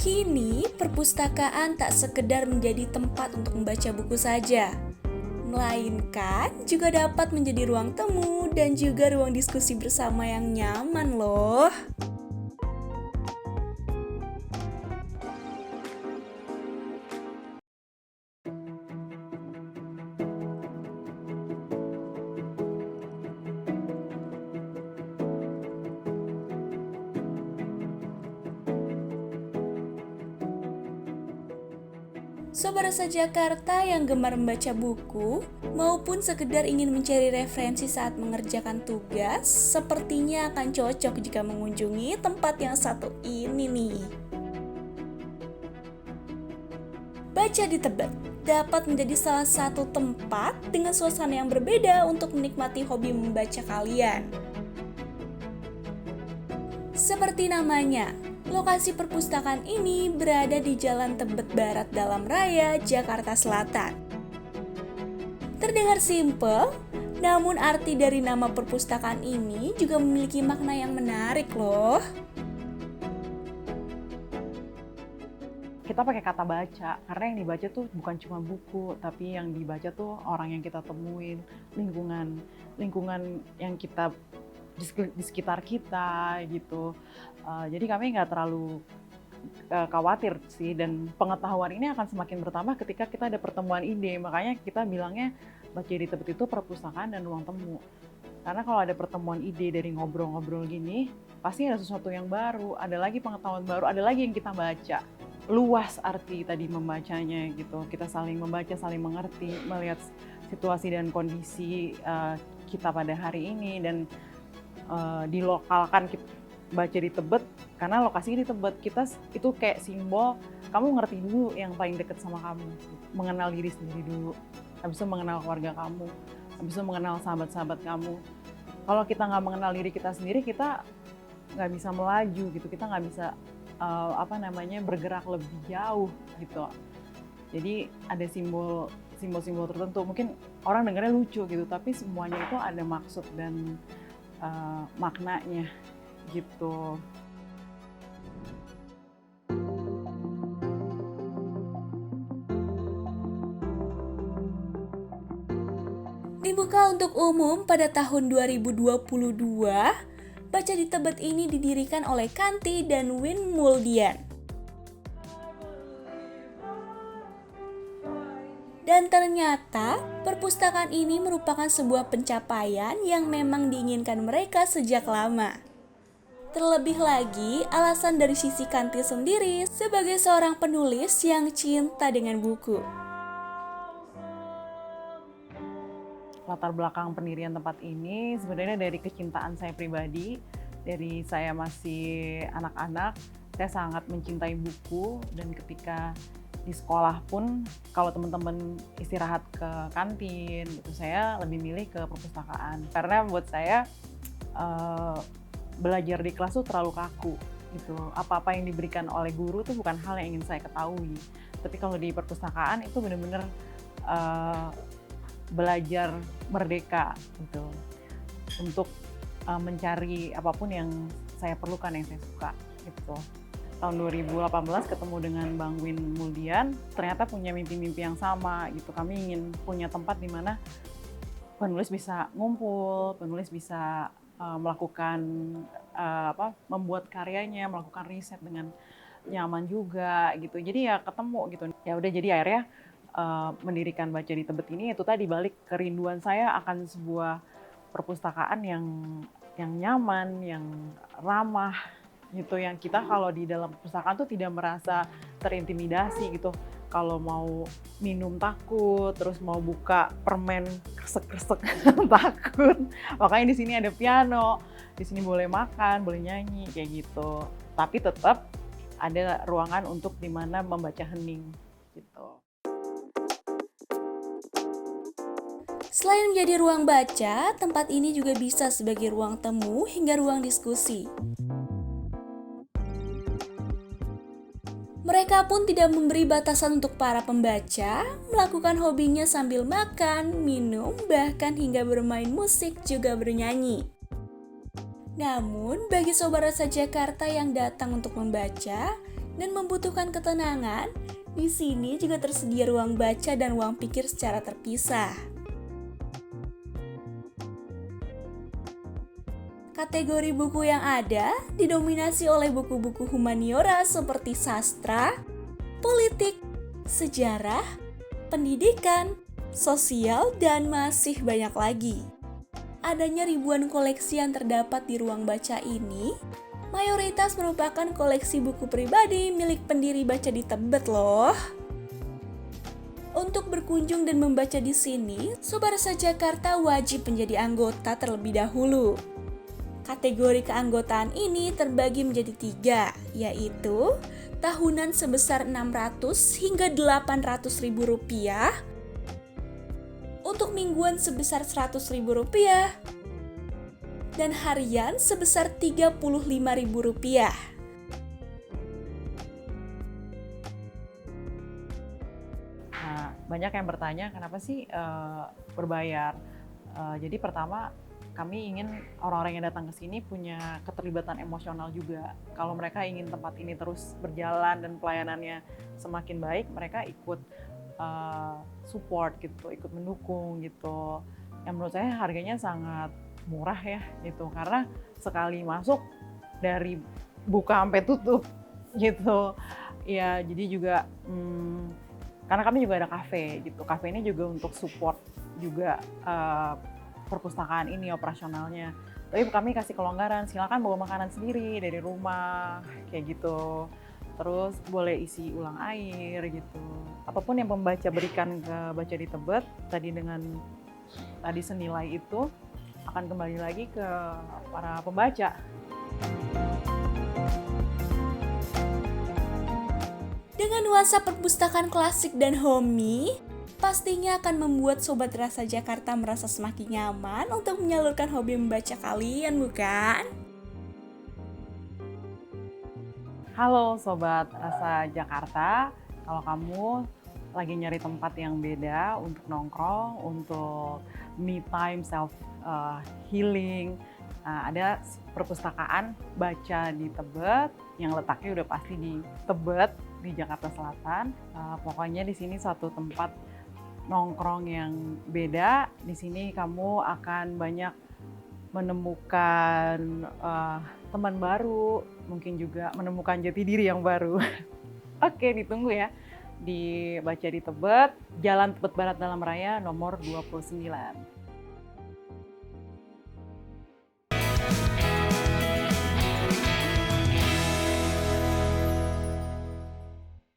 Kini, perpustakaan tak sekedar menjadi tempat untuk membaca buku saja, melainkan juga dapat menjadi ruang temu dan juga ruang diskusi bersama yang nyaman loh. Sobat Rasa Jakarta yang gemar membaca buku maupun sekedar ingin mencari referensi saat mengerjakan tugas, sepertinya akan cocok jika mengunjungi tempat yang satu ini nih. Baca di Tebet dapat menjadi salah satu tempat dengan suasana yang berbeda untuk menikmati hobi membaca kalian. Seperti namanya, lokasi perpustakaan ini berada di Jalan Tebet Barat Dalam Raya, Jakarta Selatan. Terdengar simpel, namun arti dari nama perpustakaan ini juga memiliki makna yang menarik loh. Kita pakai kata baca, karena yang dibaca tuh bukan cuma buku, tapi yang dibaca tuh orang yang kita temuin, lingkungan yang kita di sekitar kita gitu. Jadi kami nggak terlalu khawatir sih, dan pengetahuan ini akan semakin bertambah ketika kita ada pertemuan ide. Makanya kita bilangnya Baca di Tebet itu perpustakaan dan ruang temu. Karena kalau ada pertemuan ide dari ngobrol-ngobrol gini, pasti ada sesuatu yang baru, ada lagi pengetahuan baru, ada lagi yang kita baca. Luas arti tadi membacanya gitu. Kita saling membaca, saling mengerti, melihat situasi dan kondisi kita pada hari ini, dan dilokalkan baca di Tebet karena lokasinya di Tebet. Kita itu kayak simbol kamu ngerti dulu yang paling dekat sama kamu, mengenal diri sendiri dulu, habis itu mengenal keluarga kamu, habis itu mengenal sahabat-sahabat kamu. Kalau kita nggak mengenal diri kita sendiri, kita nggak bisa melaju gitu, kita nggak bisa bergerak lebih jauh gitu. Jadi ada simbol-simbol tertentu, mungkin orang dengarnya lucu gitu, tapi semuanya itu ada maksud dan maknanya gitu. Dibuka untuk umum pada tahun 2022, Baca di Tebet ini didirikan oleh Kanti dan Win Muldian. Dan ternyata, perpustakaan ini merupakan sebuah pencapaian yang memang diinginkan mereka sejak lama. Terlebih lagi, alasan dari sisi Kanti sendiri sebagai seorang penulis yang cinta dengan buku. Latar belakang pendirian tempat ini sebenarnya dari kecintaan saya pribadi. Dari saya masih anak-anak, saya sangat mencintai buku, dan ketika di sekolah pun kalau teman-teman istirahat ke kantin gitu, saya lebih milih ke perpustakaan karena buat saya belajar di kelas tuh terlalu kaku gitu. Apa-apa yang diberikan oleh guru tuh bukan hal yang ingin saya ketahui, tapi kalau di perpustakaan itu benar-benar belajar merdeka gitu untuk mencari apapun yang saya perlukan, yang saya suka gitu. Tahun 2018 ketemu dengan Bang Win Muldian, ternyata punya mimpi-mimpi yang sama gitu. Kami ingin punya tempat di mana penulis bisa ngumpul, penulis bisa melakukan membuat karyanya, melakukan riset dengan nyaman juga gitu. Jadi ya ketemu gitu. Ya udah, jadi akhirnya mendirikan Baca di Tebet ini itu tadi balik kerinduan saya akan sebuah perpustakaan yang nyaman, yang ramah gitu, yang kita kalau di dalam perpustakaan tuh tidak merasa terintimidasi gitu. Kalau mau minum takut, terus mau buka permen kresek-kresek takut. Makanya di sini ada piano, di sini boleh makan, boleh nyanyi kayak gitu. Tapi tetap ada ruangan untuk dimana membaca hening gitu. Selain menjadi ruang baca, tempat ini juga bisa sebagai ruang temu hingga ruang diskusi. Mereka pun tidak memberi batasan untuk para pembaca, melakukan hobinya sambil makan, minum, bahkan hingga bermain musik juga bernyanyi. Namun, bagi Sobat Rasa Jakarta yang datang untuk membaca, dan membutuhkan ketenangan, di sini juga tersedia ruang baca dan ruang pikir secara terpisah. Kategori buku yang ada didominasi oleh buku-buku humaniora seperti sastra, politik, sejarah, pendidikan, sosial, dan masih banyak lagi. Adanya ribuan koleksi yang terdapat di ruang baca ini, mayoritas merupakan koleksi buku pribadi milik pendiri Baca di Tebet loh. Untuk berkunjung dan membaca di sini, Sobat Rasa Jakarta wajib menjadi anggota terlebih dahulu. Kategori keanggotaan ini terbagi menjadi 3, yaitu tahunan sebesar 600 hingga 800 ribu rupiah, untuk mingguan sebesar 100 ribu rupiah, dan harian sebesar 35 ribu rupiah. Nah, banyak yang bertanya kenapa sih berbayar. Jadi pertama, kami ingin orang-orang yang datang ke sini punya keterlibatan emosional juga. Kalau mereka ingin tempat ini terus berjalan dan pelayanannya semakin baik, mereka ikut support gitu, ikut mendukung gitu. Yang menurut saya harganya sangat murah ya gitu, karena sekali masuk dari buka sampai tutup gitu. Ya jadi juga karena kami juga ada kafe gitu. Kafe ini juga untuk support juga perpustakaan ini operasionalnya. Tapi kami kasih kelonggaran, silakan bawa makanan sendiri dari rumah kayak gitu. Terus boleh isi ulang air gitu. Apapun yang pembaca berikan ke Baca di Tebet tadi dengan tadi senilai itu akan kembali lagi ke para pembaca. Dengan nuansa perpustakaan klasik dan homey, pastinya akan membuat Sobat Rasa Jakarta merasa semakin nyaman untuk menyalurkan hobi membaca kalian, bukan? Halo Sobat Rasa Jakarta, kalau kamu lagi nyari tempat yang beda untuk nongkrong, untuk me time, self healing, ada perpustakaan Baca di Tebet yang letaknya udah pasti di Tebet di Jakarta Selatan. Pokoknya di sini suatu tempat nongkrong yang beda. Di sini kamu akan banyak menemukan teman baru, mungkin juga menemukan jati diri yang baru. Oke, ditunggu ya di Baca di Tebet, Jalan Tebet Barat Dalam Raya nomor 29.